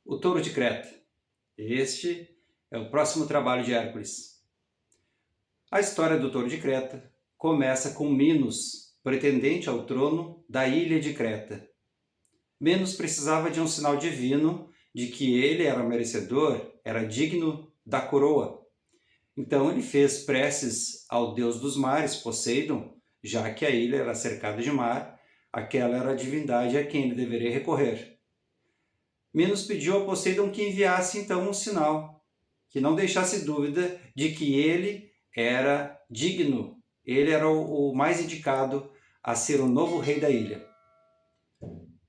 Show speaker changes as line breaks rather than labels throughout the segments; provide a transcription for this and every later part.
O touro de Creta. Este é o próximo trabalho de Hércules. A história do touro de Creta começa com Minos, pretendente ao trono da ilha de Creta. Minos precisava de um sinal divino de que ele era merecedor, era digno da coroa. Então ele fez preces ao deus dos mares, Poseidon, já que a ilha era cercada de mar, aquela era a divindade a quem ele deveria recorrer. Minos pediu a Poseidon que enviasse então um sinal, que não deixasse dúvida de que ele era digno, ele era o mais indicado a ser o novo rei da ilha.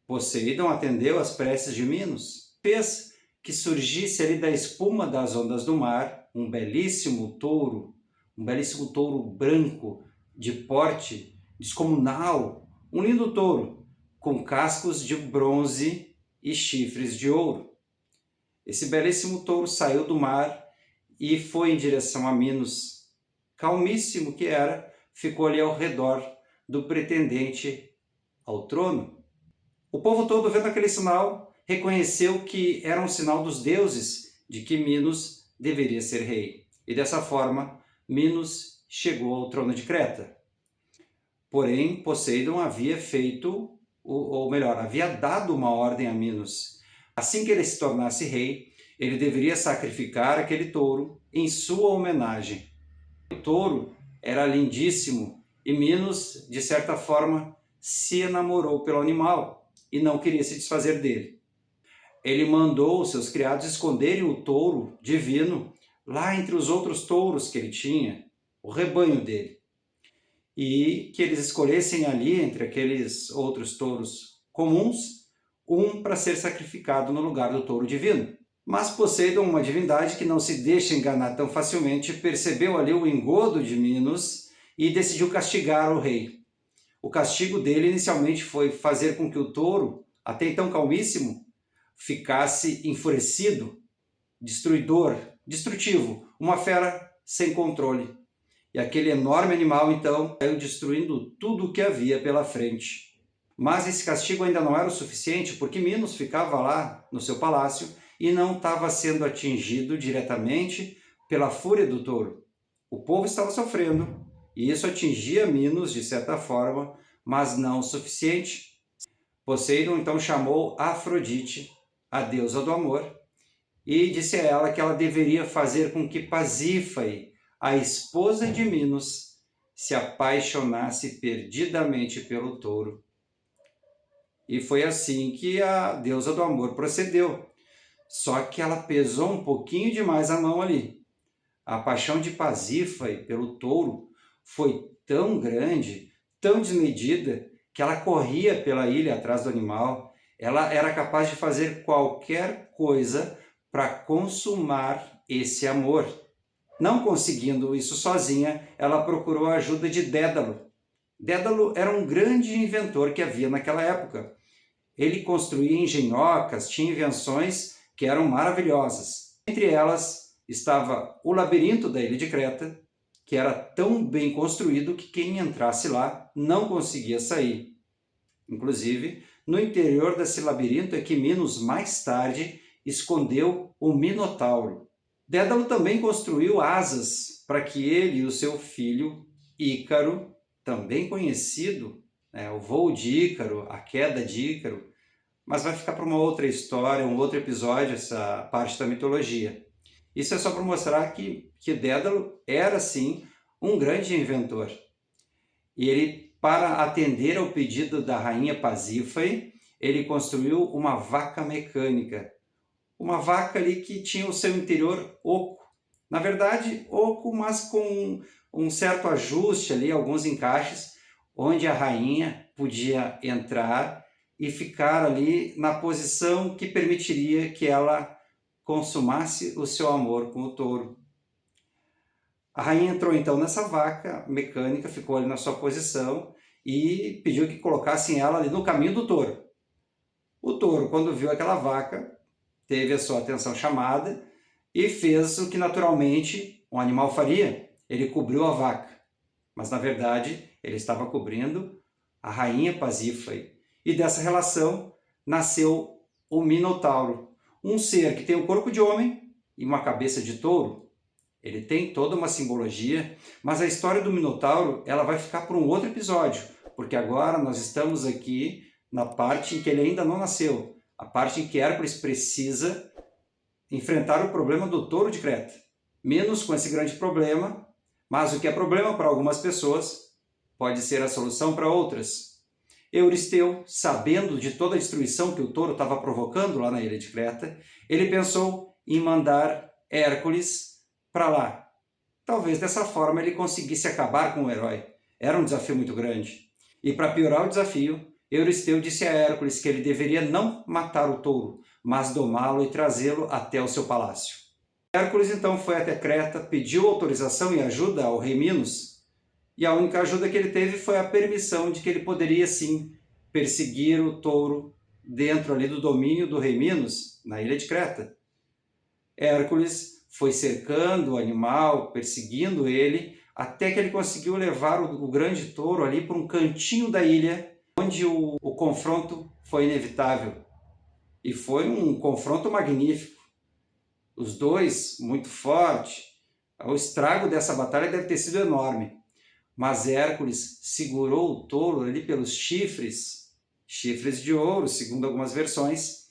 Poseidon atendeu às preces de Minos, fez que surgisse ali da espuma das ondas do mar um belíssimo touro branco, de porte descomunal, um lindo touro, com cascos de bronze e chifres de ouro. Esse belíssimo touro saiu do mar e foi em direção a Minos. Calmíssimo que era, ficou ali ao redor do pretendente ao trono. O povo todo, vendo aquele sinal, reconheceu que era um sinal dos deuses de que Minos deveria ser rei. E dessa forma, Minos chegou ao trono de Creta. Porém, Poseidon havia feito, ou melhor, havia dado uma ordem a Minos. Assim que ele se tornasse rei, ele deveria sacrificar aquele touro em sua homenagem. O touro era lindíssimo e Minos, de certa forma, se enamorou pelo animal e não queria se desfazer dele. Ele mandou os seus criados esconderem o touro divino lá entre os outros touros que ele tinha, o rebanho dele, e que eles escolhessem ali, entre aqueles outros touros comuns, um para ser sacrificado no lugar do touro divino. Mas Poseidon, uma divindade que não se deixa enganar tão facilmente, percebeu ali o engodo de Minos e decidiu castigar o rei. O castigo dele inicialmente foi fazer com que o touro, até então calmíssimo, ficasse enfurecido, destruidor, destrutivo, uma fera sem controle. E aquele enorme animal, então, saiu destruindo tudo o que havia pela frente. Mas esse castigo ainda não era o suficiente, porque Minos ficava lá no seu palácio e não estava sendo atingido diretamente pela fúria do touro. O povo estava sofrendo, e isso atingia Minos de certa forma, mas não o suficiente. Poseidon então chamou Afrodite, a deusa do amor, e disse a ela que ela deveria fazer com que Pasífae, a esposa de Minos, se apaixonasse perdidamente pelo touro. E foi assim que a deusa do amor procedeu. Só que ela pesou um pouquinho demais a mão ali. A paixão de Pasífae pelo touro foi tão grande, tão desmedida, que ela corria pela ilha atrás do animal. Ela era capaz de fazer qualquer coisa para consumar esse amor. Não conseguindo isso sozinha, ela procurou a ajuda de Dédalo. Dédalo era um grande inventor que havia naquela época. Ele construía engenhocas, tinha invenções que eram maravilhosas. Entre elas estava o labirinto da ilha de Creta, que era tão bem construído que quem entrasse lá não conseguia sair. Inclusive, no interior desse labirinto é que Minos, mais tarde, escondeu o Minotauro. Dédalo também construiu asas para que ele e o seu filho Ícaro, também conhecido, o voo de Ícaro, a queda de Ícaro, mas vai ficar para uma outra história, um outro episódio, essa parte da mitologia. Isso é só para mostrar que Dédalo era, sim, um grande inventor. E ele, para atender ao pedido da rainha Pasífae, ele construiu uma vaca mecânica. Uma vaca ali que tinha o seu interior oco. Na verdade, oco, mas com um certo ajuste ali, alguns encaixes, onde a rainha podia entrar e ficar ali na posição que permitiria que ela consumasse o seu amor com o touro. A rainha entrou então nessa vaca mecânica, ficou ali na sua posição e pediu que colocassem ela ali no caminho do touro. O touro, quando viu aquela vaca, teve a sua atenção chamada e fez o que naturalmente um animal faria. Ele cobriu a vaca, mas na verdade ele estava cobrindo a rainha Pasífae. E dessa relação nasceu o Minotauro. Um ser que tem um corpo de homem e uma cabeça de touro. Ele tem toda uma simbologia, mas a história do Minotauro ela vai ficar para um outro episódio, porque agora nós estamos aqui na parte em que ele ainda não nasceu, a parte em que Hércules precisa enfrentar o problema do touro de Creta. Menos com esse grande problema, mas o que é problema para algumas pessoas pode ser a solução para outras. Euristeu, sabendo de toda a destruição que o touro estava provocando lá na ilha de Creta, ele pensou em mandar Hércules para lá. Talvez dessa forma ele conseguisse acabar com o herói. Era um desafio muito grande. E para piorar o desafio, Euristeu disse a Hércules que ele deveria não matar o touro, mas domá-lo e trazê-lo até o seu palácio. Hércules então foi até Creta, pediu autorização e ajuda ao rei Minos, e a única ajuda que ele teve foi a permissão de que ele poderia sim perseguir o touro dentro ali do domínio do rei Minos, na ilha de Creta. Hércules foi cercando o animal, perseguindo ele, até que ele conseguiu levar o grande touro ali para um cantinho da ilha, onde o confronto foi inevitável. E foi um confronto magnífico. Os dois, muito forte. O estrago dessa batalha deve ter sido enorme. Mas Hércules segurou o touro ali pelos chifres de ouro, segundo algumas versões,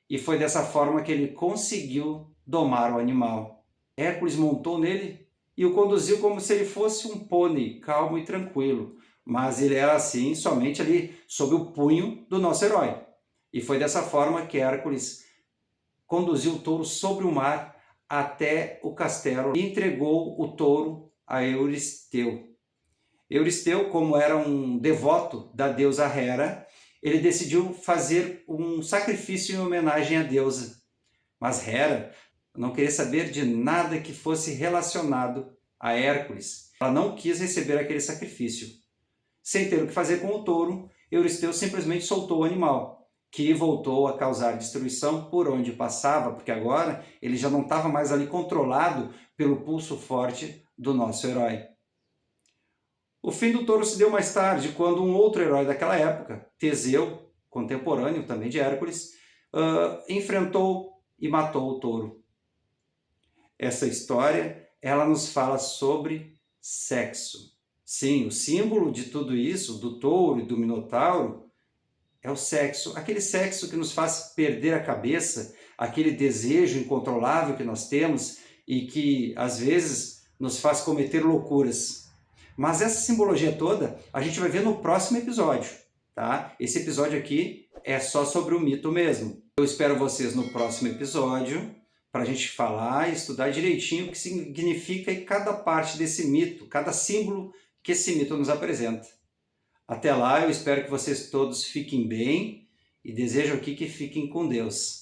e foi dessa forma que ele conseguiu domar o animal. Hércules montou nele e o conduziu como se ele fosse um pônei, calmo e tranquilo, mas ele era assim somente ali sob o punho do nosso herói. E foi dessa forma que Hércules conduziu o touro sobre o mar até o castelo e entregou o touro a Euristeu. Euristeu, como era um devoto da deusa Hera, ele decidiu fazer um sacrifício em homenagem à deusa. Mas Hera não queria saber de nada que fosse relacionado a Hércules. Ela não quis receber aquele sacrifício. Sem ter o que fazer com o touro, Euristeu simplesmente soltou o animal, que voltou a causar destruição por onde passava, porque agora ele já não estava mais ali controlado pelo pulso forte do nosso herói. O fim do touro se deu mais tarde, quando um outro herói daquela época, Teseu, contemporâneo também de Hércules, enfrentou e matou o touro. Essa história, ela nos fala sobre sexo. Sim, o símbolo de tudo isso, do touro e do minotauro, é o sexo. Aquele sexo que nos faz perder a cabeça, aquele desejo incontrolável que nós temos e que, às vezes, nos faz cometer loucuras. Mas essa simbologia toda a gente vai ver no próximo episódio, tá? Esse episódio aqui é só sobre o mito mesmo. Eu espero vocês no próximo episódio para a gente falar e estudar direitinho o que significa cada parte desse mito, cada símbolo que esse mito nos apresenta. Até lá, eu espero que vocês todos fiquem bem e desejo aqui que fiquem com Deus.